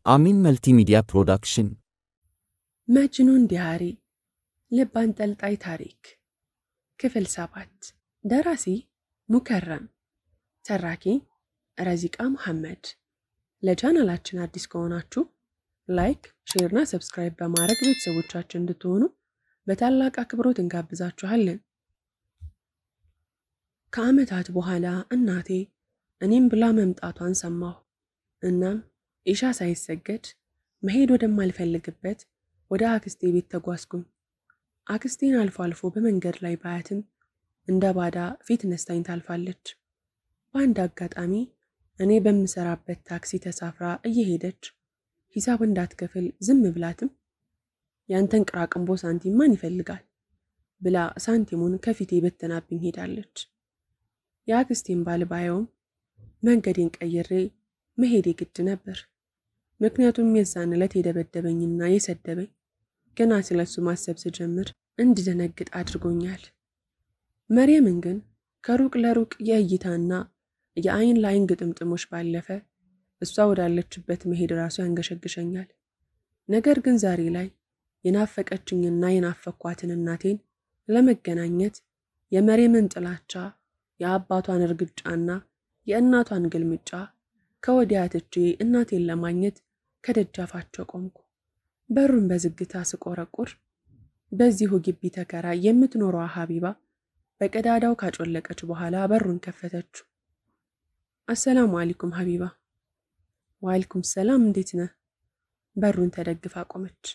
አሚን መልቲሚዲያ ፕሮዳክሽን መጅኑን ዲያሪ ልብ አንጠልጣይ ታሪክ ክፍል 7 ደራሲ ሙከረም ተራኪ ረዚቃ መሐመድ ለቻናላችን አዲስ ከሆናችሁ ላይክ ሼር እና ሰብስክራይብ በማድረግ ቤተሰቦቻችን እንድትሆኑ በታላቅ አክብሮት እንጋብዛችኋለን። ከዓመታት በኋላ እናቴ እኔም ብላ መምጣቷን ሰማሁ። እናም ኢሻ ሳይሰገድ መሄድ ወደማልፈልግበት ወደ አክስቴ ቤት ተጓዝኩኝ። አክስቴን አልፎ አልፎ በመንገድ ላይ ባያትም እንደ ባዳ ፊት ነስታኝ ታልፋለች። በአንድ አጋጣሚ እኔ በምሰራበት ታክሲ ተሳፍራ እየሄደች ሂሳብ እንዳትከፍል ዝም ብላትም ያንተን ቅራቅንቦ ሳንቲም ማን ይፈልጋል ብላ ሳንቲሙን ከፊቴ በተናብኝ ሄዳለች። የአክስቴን ባልባየውም መንገዴን ቀይሬ መሄዴ ግድ ነበር። ምክንያቱም የዛን ዕለት የደበደበኝና የሰደበኝ ገና ስለሱ ማሰብ ስጀምር እንድደነግጥ አድርጎኛል። መርየምን ግን ከሩቅ ለሩቅ የእይታና የአይን ላይን ግጥምጥሞች ባለፈ እሷ ወዳለችበት መሄድ ራሱ ያንገሸግሸኛል። ነገር ግን ዛሬ ላይ የናፈቀችኝና የናፈኳትን እናቴን ለመገናኘት የመርየምን ጥላቻ፣ የአባቷን እርግጫና የእናቷን ግልምጫ ከወዲያ ትቼ እናቴን ለማግኘት ከደጃፋቸው ቆምኩ። በሩን በዝግታ ስቆረቁር በዚሁ ግቢ ተከራይ የምትኖረው ሀቢባ በቀዳዳው ካጮለቀች በኋላ በሩን ከፈተችው። አሰላሙ አለይኩም ሀቢባ። ወአለይኩም ሰላም፣ እንዴት ነህ? በሩን ተደግፋ ቆመች።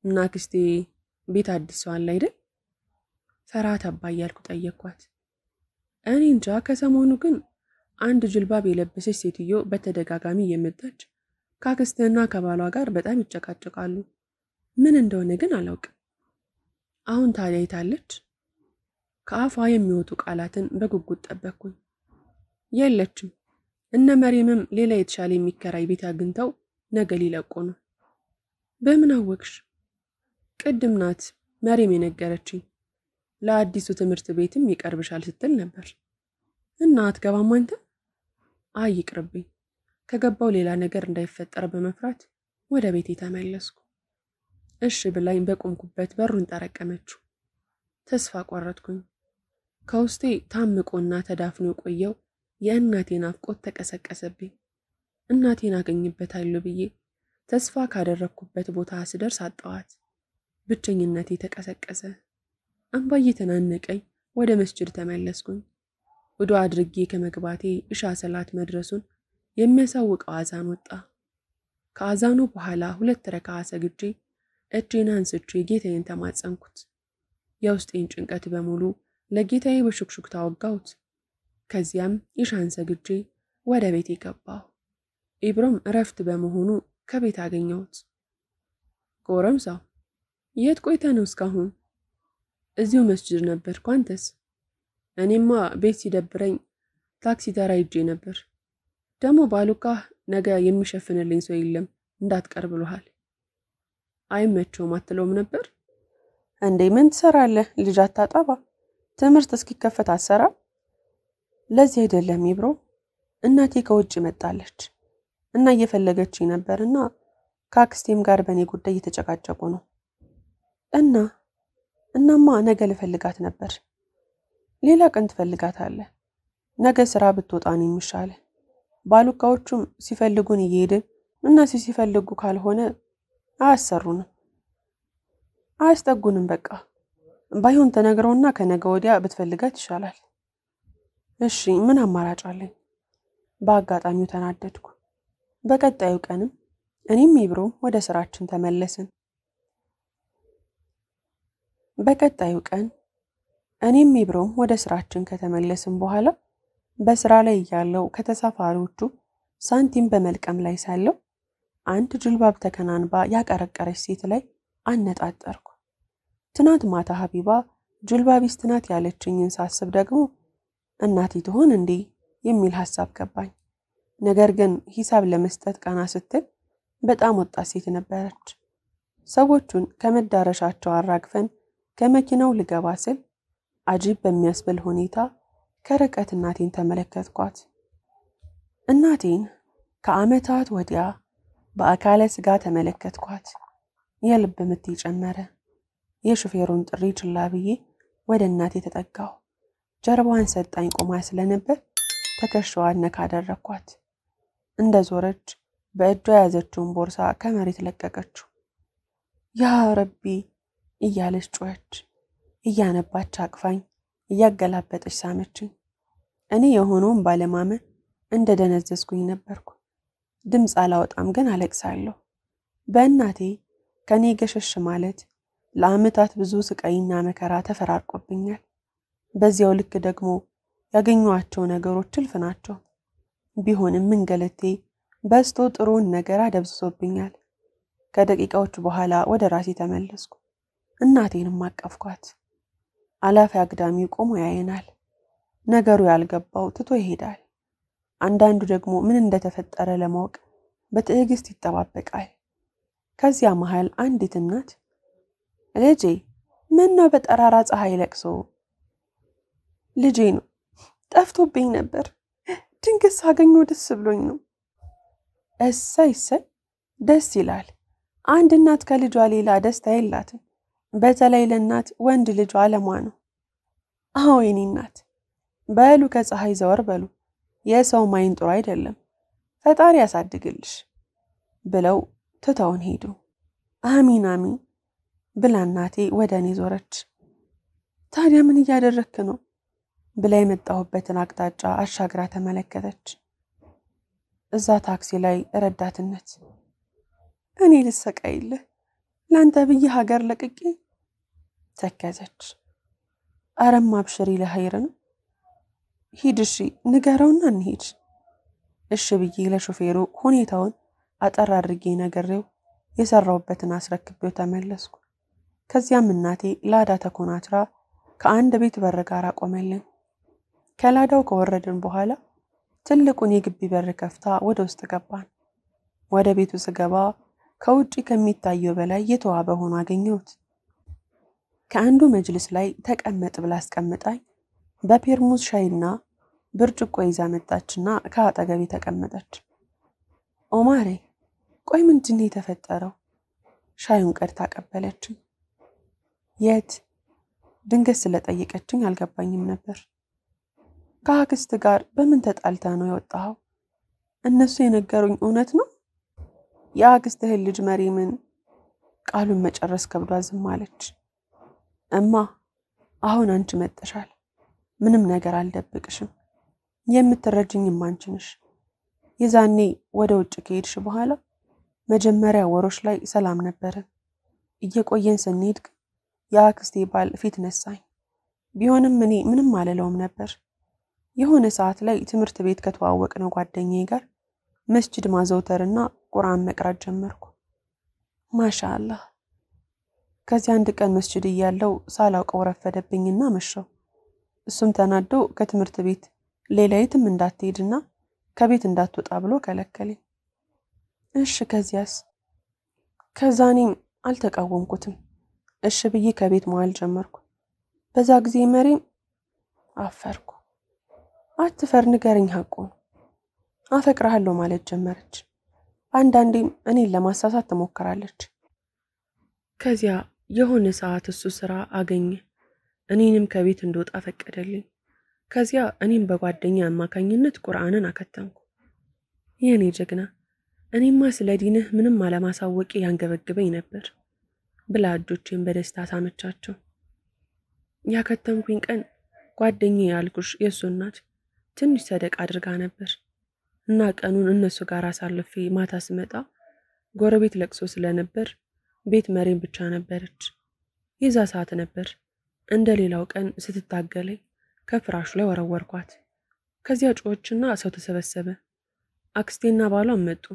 እና አክስቴ ቤት አዲሷል አይደል? ፈራ ተባ እያልኩ ጠየቅኳት። እኔ እንጃ፣ ከሰሞኑ ግን አንድ ጅልባብ የለበሰች ሴትዮ በተደጋጋሚ የመጣች ከአክስትና ከባሏ ጋር በጣም ይጨቃጨቃሉ። ምን እንደሆነ ግን አላውቅም። አሁን ታዲያ የታለች? ከአፏ የሚወጡ ቃላትን በጉጉት ጠበቅኩኝ። የለችም። እነ መርየምም ሌላ የተሻለ የሚከራይ ቤት አግኝተው ነገ ሊለቁ ነው። በምን አወቅሽ? ቅድም ናት መርየም የነገረችኝ። ለአዲሱ ትምህርት ቤትም ይቀርብሻል ስትል ነበር። እና አትገባም አንተ? አይ ይቅርብኝ። ከገባው ሌላ ነገር እንዳይፈጠር በመፍራት ወደ ቤቴ ተመለስኩ። እሺ ብላኝ በቆምኩበት በሩን ጠረቀመችው። ተስፋ ቆረጥኩኝ። ከውስጤ ታምቆና ተዳፍኖ የቆየው የእናቴ ናፍቆት ተቀሰቀሰብኝ። እናቴን አገኝበታለሁ ብዬ ተስፋ ካደረኩበት ቦታ ስደርስ አጣኋት። ብቸኝነቴ ተቀሰቀሰ። እንባ እየተናነቀኝ ወደ መስጂድ ተመለስኩኝ። ውዱእ አድርጌ ከመግባቴ ኢሻ ሰላት መድረሱን የሚያሳውቀው አዛን ወጣ። ከአዛኑ በኋላ 2 ረካዓ ሰግጄ እጄን አንስቼ ጌታዬን ተማጸንኩት። የውስጤን ጭንቀት በሙሉ ለጌታዬ በሹክሹክታ ወጋሁት። ከዚያም ኢሻን ሰግጄ ወደ ቤቴ ገባሁ። ኢብሮም እረፍት በመሆኑ ከቤት አገኘሁት። ጎረምሳው፣ የት ቆይተህ ነው እስካሁን? እዚሁ መስጂድ ነበርኩ። አንተስ? እኔማ ቤት ሲደብረኝ ታክሲ ተራ ሄጄ ነበር። ደግሞ ባሉካህ ነገ የሚሸፍንልኝ ሰው የለም እንዳትቀር ብሎሃል። አይመቸውም አትለውም ነበር እንዴ? ምን ትሰራለህ? ልጅ አታጣባ? ትምህርት እስኪከፈት አትሰራ? ለዚህ አይደለም ይብሮ፣ እናቴ ከውጭ መጣለች እና እየፈለገችኝ ነበርና ከአክስቴም ጋር በእኔ ጉዳይ እየተጨቃጨቁ ነው። እናማ ነገ ልፈልጋት ነበር። ሌላ ቀን ትፈልጋታለህ። ነገ ስራ ብትወጣ ነው የሚሻለው። ባሉካዎቹም ሲፈልጉን እየሄድን እና ሲፈልጉ ካልሆነ አያሰሩንም፣ አያስጠጉንም። በቃ ባይሆን ተነግረውና ከነገ ወዲያ ብትፈልጋት ይሻላል። እሺ ምን አማራጭ አለኝ? በአጋጣሚው ተናደድኩ። በቀጣዩ ቀንም እኔም ይብሮም ወደ ስራችን ተመለስን። ወደ ስራችን ከተመለስን በኋላ በስራ ላይ ያለው ከተሳፋሪዎቹ ሳንቲም በመልቀም ላይ ሳለው አንድ ጅልባብ ተከናንባ ያቀረቀረች ሴት ላይ አነጣጠርኩ። ትናንት ማታ ሀቢባ ጅልባቢስት ናት ያለችኝን ሳስብ ደግሞ እናቴ ትሆን እንዴ የሚል ሐሳብ ገባኝ። ነገር ግን ሂሳብ ለመስጠት ቀና ስትል በጣም ወጣት ሴት ነበረች። ሰዎቹን ከመዳረሻቸው አራግፈን ከመኪናው ልገባ ስል አጂብ በሚያስብል ሁኔታ ከርቀት እናቴን ተመለከትኳት። እናቴን ከዓመታት ወዲያ በአካለ ስጋ ተመለከትኳት። የልብ ምት ጨመረ። የሹፌሩን ጥሪ ችላ ብዬ ወደ እናቴ ተጠጋሁ። ጀርባዋን ሰጣኝ ቆማ ስለነበር ትከሻዋን ነካ አደረኳት። እንደ ዞረች በእጇ የያዘችውን ቦርሳ ከመሬት ለቀቀችው። ያ ረቢ እያለች ጮኸች። እያነባች አቅፋኝ እያገላበጠች ሳመችኝ። እኔ የሆነውን ባለማመን እንደደነዘዝኩኝ ነበርኩ። ድምፅ አላወጣም ግን አለቅሳለሁ። በእናቴ ከኔ ገሸሽ ማለት ለዓመታት ብዙ ስቃይና መከራ ተፈራርቆብኛል። በዚያው ልክ ደግሞ ያገኘኋቸው ነገሮች እልፍ ናቸው። ቢሆንም እንገለቴ በስቶ ጥሩውን ነገር አደብዝዞብኛል። ከደቂቃዎች በኋላ ወደ ራሴ ተመለስኩ። እናቴንም አቀፍኳት። አላፊ አግዳሚው ቆሞ ያየናል። ነገሩ ያልገባው ትቶ ይሄዳል። አንዳንዱ ደግሞ ምን እንደተፈጠረ ለማወቅ በትዕግስት ይጠባበቃል። ከዚያ መሃል አንዲት እናት ልጄ ምን ነው በጠራራ ፀሐይ ለቅሶ? ልጄ ነው ጠፍቶብኝ ነበር። ድንገት ሳገኘው ደስ ብሎኝ ነው። እሰይ ደስ ይላል። አንድ እናት ከልጇ ሌላ ደስታ የላትም። በተለይ ለእናት ወንድ ልጇ ዓለሟ ነው። አዎ የኔ እናት በሉ ከፀሐይ ዘወር በሉ። የሰው ማይን ጥሩ አይደለም። ፈጣሪ ያሳድግልሽ ብለው ትተውን ሄዱ። አሚን አሚን ብላ እናቴ ወደ እኔ ዞረች። ታዲያ ምን እያደረክ ነው ብላ የመጣሁበትን አቅጣጫ አሻግራ ተመለከተች። እዛ ታክሲ ላይ ረዳትነት። እኔ ልሰቃይልህ ላንተ ብዬ ሀገር ለቅቄ ተከዘች። አረም አብሽሪ ለኸይር ነው። ሂድ እሺ ንገረውና እንሂድ። እሺ ብዬ ለሾፌሩ ሁኔታውን አጠር አድርጌ ነግሬው የሰራውበትን አስረክቤው ተመለስኩ። ከዚያም እናቴ ላዳ ተኮናትራ ከአንድ ቤት በር ጋር አቆመልን። ከላዳው ከወረድን በኋላ ትልቁን የግቢ በር ከፍታ ወደ ውስጥ ገባን። ወደ ቤቱ ስገባ ከውጪ ከሚታየው በላይ የተዋበ ሆኖ አገኘሁት። ከአንዱ መጅልስ ላይ ተቀመጥ ብላ አስቀምጣኝ በፔርሙዝ ሻይና ብርጭቆ ይዛ መጣችና ከአጠገቤ ተቀመጠች። ኦማሬ ቆይ ምንድን ነው የተፈጠረው? ሻዩን ቀድታ አቀበለችኝ። የት? ድንገት ስለጠየቀችኝ አልገባኝም ነበር። ከአክስት ጋር በምን ተጣልታ ነው የወጣኸው? እነሱ የነገሩኝ እውነት ነው? የአክስትህን ልጅ መሪምን ቃሉን መጨረስ ከብዷ ዝም አለች። እማ አሁን አንቺ መጥተሻል። ምንም ነገር አልደብቅሽም። የምትረጅኝም አንቺ ነሽ። የዛኔ ወደ ውጭ ከሄድሽ በኋላ መጀመሪያ ወሮች ላይ ሰላም ነበረን። እየቆየን ስንሄድ የአክስቴ ባል ፊት ነሳኝ። ቢሆንም እኔ ምንም አልለውም ነበር። የሆነ ሰዓት ላይ ትምህርት ቤት ከተዋወቅነው ጓደኛዬ ጋር መስጂድ ማዘውተርና ቁርአን መቅራት ጀመርኩ። ማሻአላህ። ከዚያ አንድ ቀን መስጂድ እያለው ሳላውቀው ረፈደብኝና መሸው። እሱም ተናዶ ከትምህርት ቤት ሌላይትም እንዳትሄድና ከቤት እንዳትወጣ ብሎ ከለከለኝ። እሺ ከዚያስ? ከዛኔም አልተቃወምኩትም። እሺ ብዬ ከቤት መዋል ጀመርኩ። በዛ ጊዜ መሪም አፈርኩ። አትፈር ንገረኝ ሐቁን። አፈቅርሃለሁ ማለት ጀመረች። አንዳንዴም እኔን ለማሳሳት ትሞክራለች። ከዚያ የሆነ ሰዓት እሱ ስራ አገኘ። እኔንም ከቤት እንደወጣ ፈቀደልኝ። ከዚያ እኔም በጓደኛ አማካኝነት ቁርአንን አከተምኩ። የኔ ጀግና እኔማ ስለ ዲንህ ምንም አለማሳወቄ ያንገበግበኝ ነበር ብላ እጆቼን በደስታ ሳመቻቸው። ያከተምኩኝ ቀን ጓደኛዬ ያልኩሽ የሱ እናት ትንሽ ሰደቃ አድርጋ ነበር እና ቀኑን እነሱ ጋር አሳልፌ ማታ ስመጣ ጎረቤት ለቅሶ ስለነበር ቤት መሬም ብቻ ነበረች። የዛ ሰዓት ነበር እንደ ሌላው ቀን ስትታገለኝ ከፍራሹ ላይ ወረወርኳት። ከዚያ ጮኸችና ሰው ተሰበሰበ። አክስቴና ባሏም መጡ።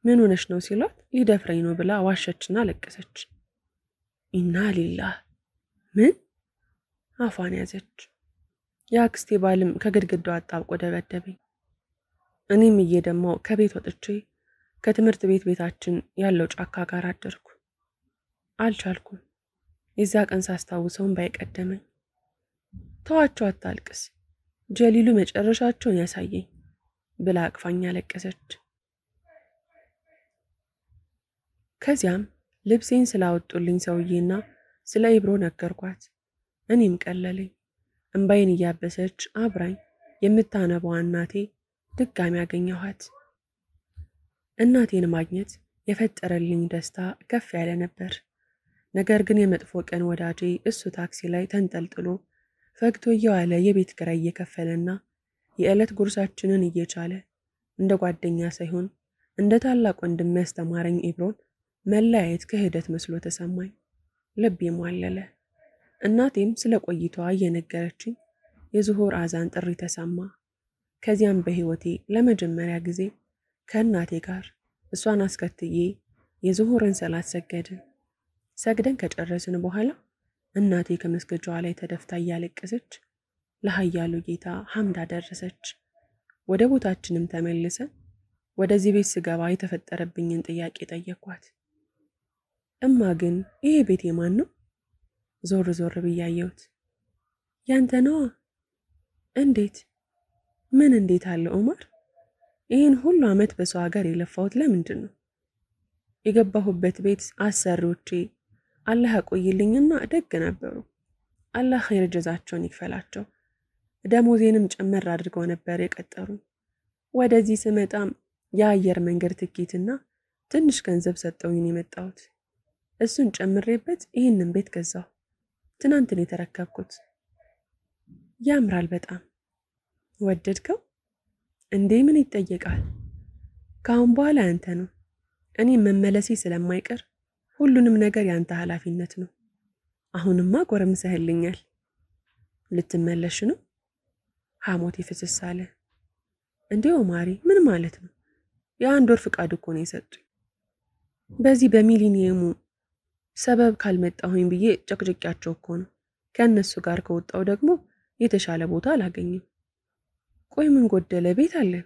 ምን ሆነሽ ነው ሲሏት ሊደፍረኝ ነው ብላ ዋሸችና ለቀሰች። ኢና ሊላህ ምን? አፏን ያዘች። የአክስቴ ባልም ከግድግዳው አጣብቆ ደበደበኝ። እኔም እየደማው ከቤት ወጥቼ ከትምህርት ቤታችን ያለው ጫካ ጋር አደርኩ። አልቻልኩም። የዛ ቀን ሳስታውሰውን ባይቀደመኝ። ተዋቸው አታልቅስ፣ ጀሊሉ መጨረሻቸውን ያሳየኝ ብላ አቅፋኝ አለቀሰች። ከዚያም ልብሴን ስላወጡልኝ ሰውዬና ስለ ኢብሮ ነገርኳት። እኔም ቀለለኝ። እንባዬን እያበሰች አብራኝ የምታነባው እናቴ ድጋሚ አገኘኋት። እናቴን ማግኘት የፈጠረልኝ ደስታ ከፍ ያለ ነበር። ነገር ግን የመጥፎ ቀን ወዳጄ እሱ ታክሲ ላይ ተንጠልጥሎ ፈግቶ እየዋለ የቤት ኪራይ እየከፈለና የዕለት ጉርሳችንን እየቻለ እንደ ጓደኛ ሳይሆን እንደ ታላቅ ወንድም ያስተማረኝ ኢብሮን መለያየት ክህደት መስሎ ተሰማኝ። ልቤ ሟለለ። እናቴም ስለ ቆይታዋ እየነገረችኝ የዙሁር አዛን ጥሪ ተሰማ። ከዚያም በህይወቴ ለመጀመሪያ ጊዜ ከእናቴ ጋር እሷን አስከትዬ የዙሁርን ሰላት ሰገድን። ሰግደን ከጨረስን በኋላ እናቴ ከመስገጃዋ ላይ ተደፍታ እያለቀሰች ለኃያሉ ጌታ ሐምድ አደረሰች። ወደ ቦታችንም ተመልሰን ወደዚህ ቤት ስገባ የተፈጠረብኝን ጥያቄ ጠየኳት። እማ ግን ይሄ ቤት የማን ነው? ዞር ዞር ብያየሁት። ያንተ ነው። እንዴት? ምን እንዴት አለ ዑመር? ይህን ሁሉ ዓመት በሰው ሀገር የለፋሁት ለምንድን ነው? የገባሁበት ቤት አሰሪዎቼ አላህ ያቆይልኝና ደግ ነበሩ። አላህ ኸይር ጀዛቸውን ይክፈላቸው። ደሞዜንም ጨመር አድርገው ነበር የቀጠሩኝ። ወደዚህ ስመጣም የአየር መንገድ ትኬትና ትንሽ ገንዘብ ሰጠውኝ የመጣሁት። እሱን ጨምሬበት ይህንን ቤት ገዛሁ። ትናንት ነው የተረከብኩት። ያምራል በጣም። ወደድከው? እንዴ ምን ይጠየቃል? ካሁን በኋላ ያንተ ነው። እኔ መመለሴ ስለማይቀር ሁሉንም ነገር ያንተ ኃላፊነት ነው። አሁንማ ጎረምሰህልኛል። ልትመለሽ ነው? ሐሞት ይፍስስ አለ። እንዴ ኦማሪ ምን ማለት ነው? የአንድ ወር ፍቃድ እኮ ነው የሰጡኝ። በዚህ በሚሊኒየሙ ሰበብ ካልመጣሁኝ ብዬ ጨቅጭቂያቸው እኮ ነው። ከእነሱ ጋር ከወጣው ደግሞ የተሻለ ቦታ አላገኝም። ቆይ ምን ጎደለ? ቤት አለን።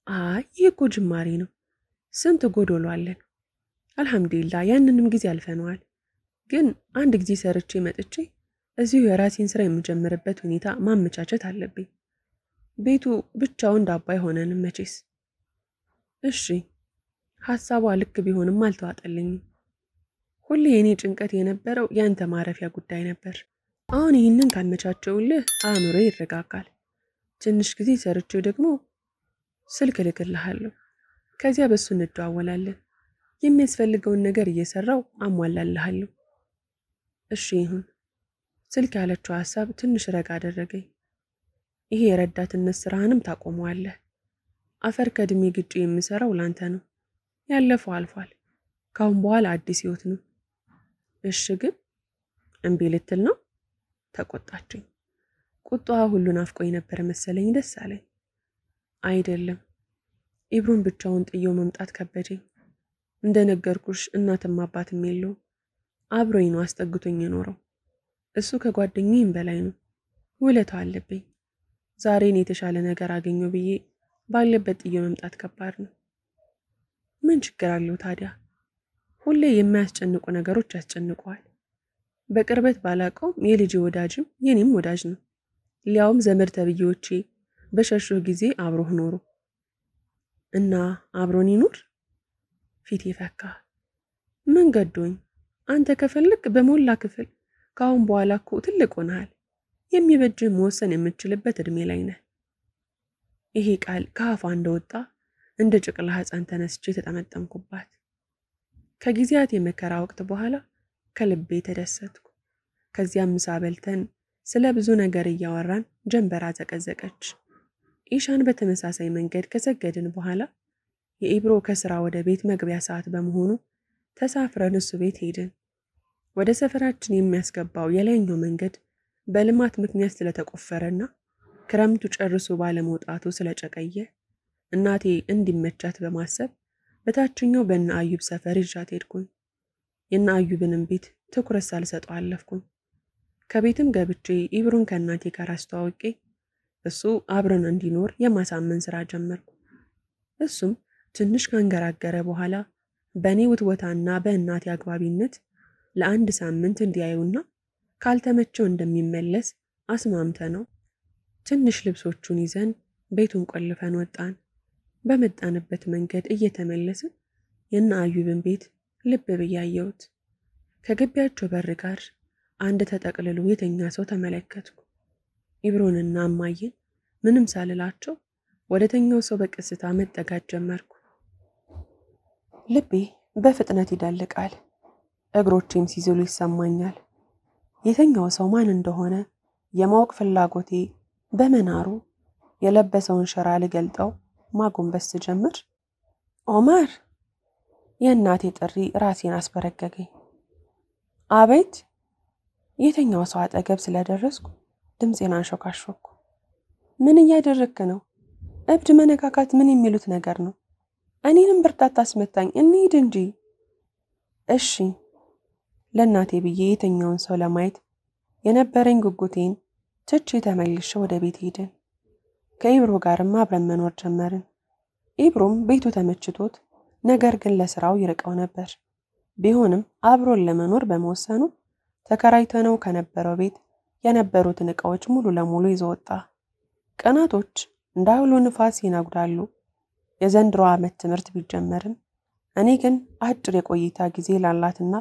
አይ ይህ እኮ ጅማሬ ነው። ስንት ጎዶሎ አለን። አልሐምዱሊላህ ያንንም ጊዜ አልፈነዋል። ግን አንድ ጊዜ ሰርቼ መጥቼ እዚሁ የራሴን ስራ የምጀምርበት ሁኔታ ማመቻቸት አለብኝ። ቤቱ ብቻውን ዳባ አይሆነንም መቼስ። እሺ ሐሳቧ ልክ ቢሆንም አልተዋጠልኝም። ሁሌ የኔ ጭንቀት የነበረው ያንተ ማረፊያ ጉዳይ ነበር። አሁን ይህንን ካመቻቸውልህ አእምሮዬ ይረጋጋል። ትንሽ ጊዜ ሰርቼው ደግሞ ስልክ ልክልሃለሁ። ከዚያ በሱ እንደዋወላለን። የሚያስፈልገውን ነገር እየሰራው አሟላልሃለሁ። እሺ ይሁን። ስልክ ያለችው ሐሳብ ትንሽ ረጋ አደረገኝ። ይሄ የረዳትነት ስራህንም ታቆመዋለህ። አፈር ከድሜ ግጭ የምሰራው ላንተ ነው። ያለፈው አልፏል። ካሁን በኋላ አዲስ ህይወት ነው። እሺ ግን እምቢ ልትል ነው? ተቆጣችኝ። ቁጣዋ ሁሉን አፍቆኝ ነበር መሰለኝ። ደስ አለኝ። አይደለም ኢብሮን ብቻውን ጥየው መምጣት ከበደኝ። እንደነገርኩሽ እናትም አባትም የለው። አብሮኝ ነው አስጠግቶኝ የኖረው። እሱ ከጓደኛዬም በላይ ነው። ውለታው አለብኝ። ዛሬን የተሻለ ነገር አገኘው ብዬ ባለበት ጥየው መምጣት ከባድ ነው። ምን ችግር አለው ታዲያ? ሁሌ የሚያስጨንቁ ነገሮች ያስጨንቀዋል። በቅርበት ባላቀው የልጅ ወዳጅም የኔም ወዳጅ ነው። ሊያውም ዘመድ ተብዬዎቼ በሸሹህ ጊዜ አብሮህ ኖሩ እና አብሮን ይኑር። ፊት ይፈካ። ምን ገዶኝ? አንተ ከፈልክ በሞላ ክፍል ካሁን በኋላ እኮ ትልቅ ሆነሃል። የሚበጅህ መወሰን የምትችልበት እድሜ ላይ ነህ። ይሄ ቃል ከአፏ እንደወጣ እንደ ጨቅላ ሕፃን ተነስቼ ተጠመጠምኩባት። ከጊዜያት የመከራ ወቅት በኋላ ከልቤ ተደሰትኩ። ከዚያም ምሳ በልተን ስለ ብዙ ነገር እያወራን ጀንበራ ዘቀዘቀች። ኢሻን በተመሳሳይ መንገድ ከሰገድን በኋላ የኢብሮ ከስራ ወደ ቤት መግቢያ ሰዓት በመሆኑ ተሳፍረን እሱ ቤት ሄድን። ወደ ሰፈራችን የሚያስገባው የላይኛው መንገድ በልማት ምክንያት ስለተቆፈረና ክረምቱ ጨርሶ ባለመውጣቱ ስለጨቀየ እናቴ እንዲመቻት በማሰብ በታችኛው በእነ አዩብ ሰፈር ይዣት ሄድኩኝ። የእነ አዩብንም ቤት ትኩረት ሳልሰጠው አለፍኩኝ። ከቤትም ገብቼ ኢብሮን ከእናቴ ጋር አስተዋውቄ እሱ አብረን እንዲኖር የማሳመን ስራ ጀመርኩ። እሱም ትንሽ ካንገራገረ በኋላ በእኔ ውትወታና በእናቴ አግባቢነት ለአንድ ሳምንት እንዲያዩና ካልተመቸው እንደሚመለስ አስማምተ ነው ትንሽ ልብሶቹን ይዘን ቤቱን ቆልፈን ወጣን። በመጣንበት መንገድ እየተመለስን የእነ አዩብን ቤት ልብ ብዬ አየሁት። ከግቢያቸው በር ጋር አንድ ተጠቅልሎ የተኛ ሰው ተመለከትኩ። ኢብሮንና እማዬን ምንም ሳልላቸው ወደ ተኛው ሰው በቀስታ መጠጋት ጀመርኩ። ልቤ በፍጥነት ይደልቃል፣ እግሮቼም ሲዝሉ ይሰማኛል። የተኛው ሰው ማን እንደሆነ የማወቅ ፍላጎቴ በመናሩ የለበሰውን ሸራ ልገልጠው ማጎንበስ ስጀምር ኦመር! የእናቴ ጥሪ ራሴን አስበረገገኝ። አቤት! የተኛው ሰው አጠገብ ስለደረስኩ ድምፄን አንሾካሾኩ። ምን እያደረግክ ነው? እብድ መነካካት ምን የሚሉት ነገር ነው? እኔንም ብርታት አስመታኝ፣ እንሂድ እንጂ። እሺ። ለእናቴ ብዬ የተኛውን ሰው ለማየት የነበረኝ ጉጉቴን ትቼ ተመልሼ ወደ ቤት ሄድን። ከኢብሮ ጋርም አብረን መኖር ጀመርን። ኢብሮም ቤቱ ተመችቶት ነገር ግን ለስራው ይርቀው ነበር። ቢሆንም አብሮን ለመኖር በመወሰኑ ተከራይተነው ከነበረው ቤት የነበሩትን ዕቃዎች ሙሉ ለሙሉ ይዞ ወጣ። ቀናቶች እንደ አውሎ ንፋስ ይነጉዳሉ። የዘንድሮ ዓመት ትምህርት ቢጀመርም እኔ ግን አጭር የቆይታ ጊዜ ላላትና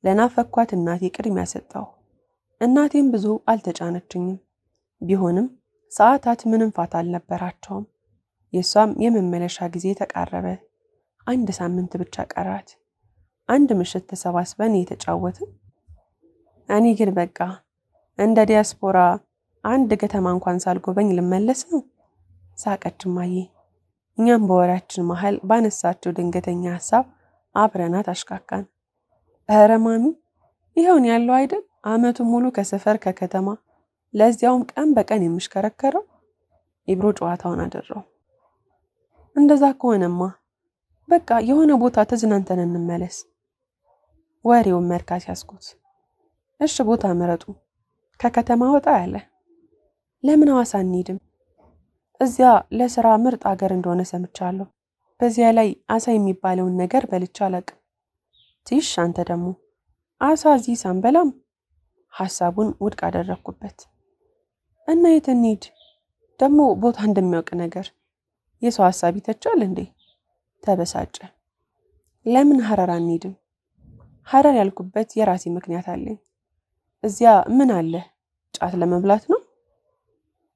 ለናፈኳት እናቴ ቅድሚያ ሰጠሁ። እናቴም ብዙ አልተጫነችኝም። ቢሆንም ሰዓታት ምንም ፋታ አልነበራቸውም። የሷም የመመለሻ ጊዜ ተቃረበ። 1 ሳምንት ብቻ ቀራት። አንድ ምሽት ተሰባስበን የተጫወትን። እኔ ግን በቃ እንደ ዲያስፖራ አንድ ከተማ እንኳን ሳልጎበኝ ልመለስ ነው። ሳቀች እማዬ። እኛም በወሬያችን መሃል ባነሳችው ድንገተኛ ሐሳብ አብረናት አሽካካን። ኧረ ማሚ ይኸውን ያለው አይደል ዓመቱን ሙሉ ከሰፈር ከከተማ ለዚያውም ቀን በቀን የምሽከረከረው። ኢብሮ ጨዋታውን አደረው። እንደዛ ከሆነማ በቃ የሆነ ቦታ ተዝናንተን እንመለስ። ወሬውን መርካት ያስኩት። እሺ ቦታ መረጡ። ከከተማ ወጣ ያለ። ለምን ሐዋሳ እንሂድም? እዚያ ለስራ ምርጥ ሀገር እንደሆነ ሰምቻለሁ። በዚያ ላይ አሳ የሚባለውን ነገር በልቼ አላውቅም። ትይሽ አንተ ደግሞ አሳ እዚህ ሳንበላም። ሐሳቡን ውድቅ አደረኩበት። እና የት እንሂድ? ደግሞ ቦታ እንደሚያውቅ ነገር የሰው ሐሳብ ይተቻል እንዴ? ተበሳጨ። ለምን ሐረር አንሂድም? ሐረር ያልኩበት የራሴ ምክንያት አለኝ። እዚያ ምን አለ? ጫት ለመብላት ነው።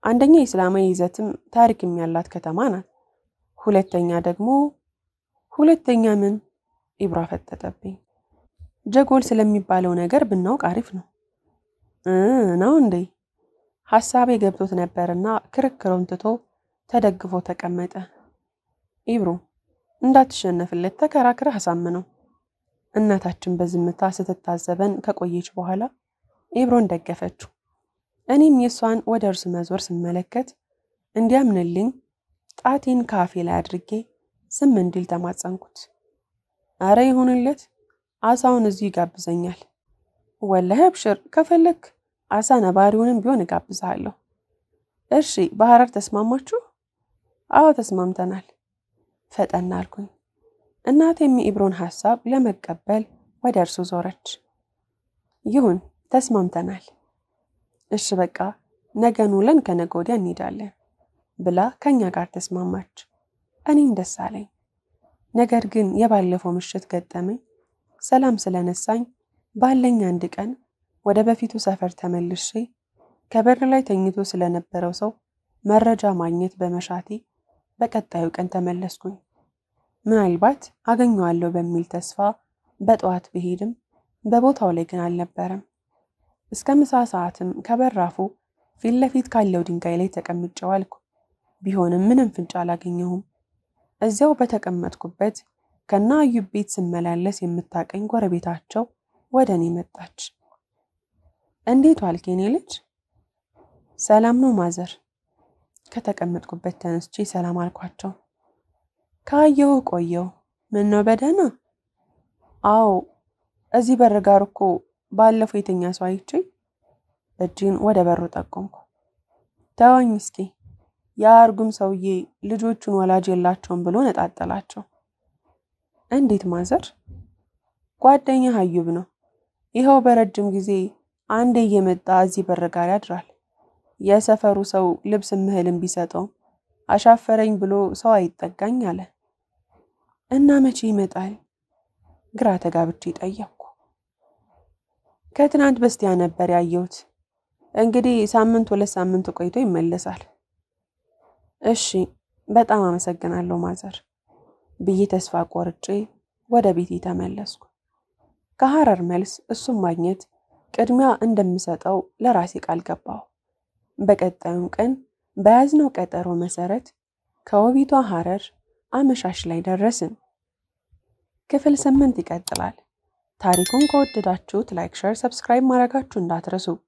አንደኛ የእስላማዊ ይዘትም ታሪክም ያላት ከተማ ናት። ሁለተኛ ምን? ኢብሮ ፈጠጠብኝ። ጀጎል ስለሚባለው ነገር ብናውቅ አሪፍ ነው። ነው እንዴ? ሐሳቤ ገብቶት ነበርና ክርክሩን ትቶ ተደግፎ ተቀመጠ። ኢብሮ እንዳትሸነፍለት ተከራክረህ አሳምነው። እናታችን በዝምታ ስትታዘበን ከቆየች በኋላ ኢብሮን ደገፈችው። እኔም የሷን ወደ እርሱ መዞር ስመለከት እንዲያምንልኝ ጣቴን ካፌ ላይ አድርጌ ዝም እንዲል ተማጸንኩት። አረ ይሁንለት፣ አሳውን እዚህ ይጋብዘኛል። ወላሂ አብሽር፣ ከፈለክ አሳ ነባሪውንም ቢሆን እጋብዛለሁ። እሺ በሐረር ተስማማችሁ? አዎ ተስማምተናል። ፈጠን አልኩኝ። እናቴም የኢብሮን ሐሳብ ለመቀበል ወደ እርሱ ዞረች። ይሁን ተስማምተናል። እሺ በቃ ነገን ውለን ከነገ ወዲያ እንሄዳለን ብላ ከኛ ጋር ተስማማች። እኔም ደስ አለኝ። ነገር ግን የባለፈው ምሽት ገጠመኝ ሰላም ስለነሳኝ ባለኝ አንድ ቀን ወደ በፊቱ ሰፈር ተመልሼ ከበር ላይ ተኝቶ ስለነበረው ሰው መረጃ ማግኘት በመሻቴ በቀጣዩ ቀን ተመለስኩኝ። ምናልባት አገኘዋለሁ በሚል ተስፋ በጠዋት ብሄድም በቦታው ላይ ግን አልነበረም። እስከ ምሳ ሰዓትም ከበራፉ ፊት ለፊት ካለው ድንጋይ ላይ ተቀምጬ ዋልኩ። ቢሆንም ምንም ፍንጭ አላገኘሁም። እዚያው በተቀመጥኩበት ከና አዩብ ቤት ስመላለስ የምታቀኝ ጎረቤታቸው ወደ እኔ መጣች። እንዴት ዋልክ የኔ ልጅ? ሰላም ነው ማዘር። ከተቀመጥኩበት ተነስቼ ሰላም አልኳቸው። ካየሁ ቆየው። ምን ነው በደህና? አዎ እዚህ በር ጋር እኮ ባለፈው የተኛ ሰው አይቼ እጄን ወደ በሩ ጠቆምኩ። ተወኝ እስኪ። ያ እርጉም ሰውዬ ልጆቹን ወላጅ የላቸውም ብሎ ነጣጠላቸው። እንዴት ማዘር? ጓደኛ አዩብ ነው። ይኸው በረጅም ጊዜ አንዴ እየመጣ እዚህ በር ጋር ያድራል። የሰፈሩ ሰው ልብስ ምህልም ቢሰጠው አሻፈረኝ ብሎ ሰው አይጠጋኝ አለ። እና መቼ ይመጣል? ግራ ተጋብቼ ጠየቅኩ። ከትናንት በስቲያ ነበር ያየሁት። እንግዲህ ሳምንት 2 ሳምንት ቆይቶ ይመለሳል። እሺ በጣም አመሰግናለሁ ማዘር ብዬ ተስፋ ቆርጬ ወደ ቤቴ ተመለስኩ። ከሐረር መልስ እሱም ማግኘት ቅድሚያ እንደምሰጠው ለራሴ ቃል ገባሁ። በቀጣዩም ቀን በያዝነው ቀጠሮ መሰረት ከውቢቷ ሐረር አመሻሽ ላይ ደረስን። ክፍል 8 ይቀጥላል። ታሪኩን ከወደዳችሁት ላይክ፣ ሼር፣ ሰብስክራይብ ማድረጋችሁ እንዳትረሱ።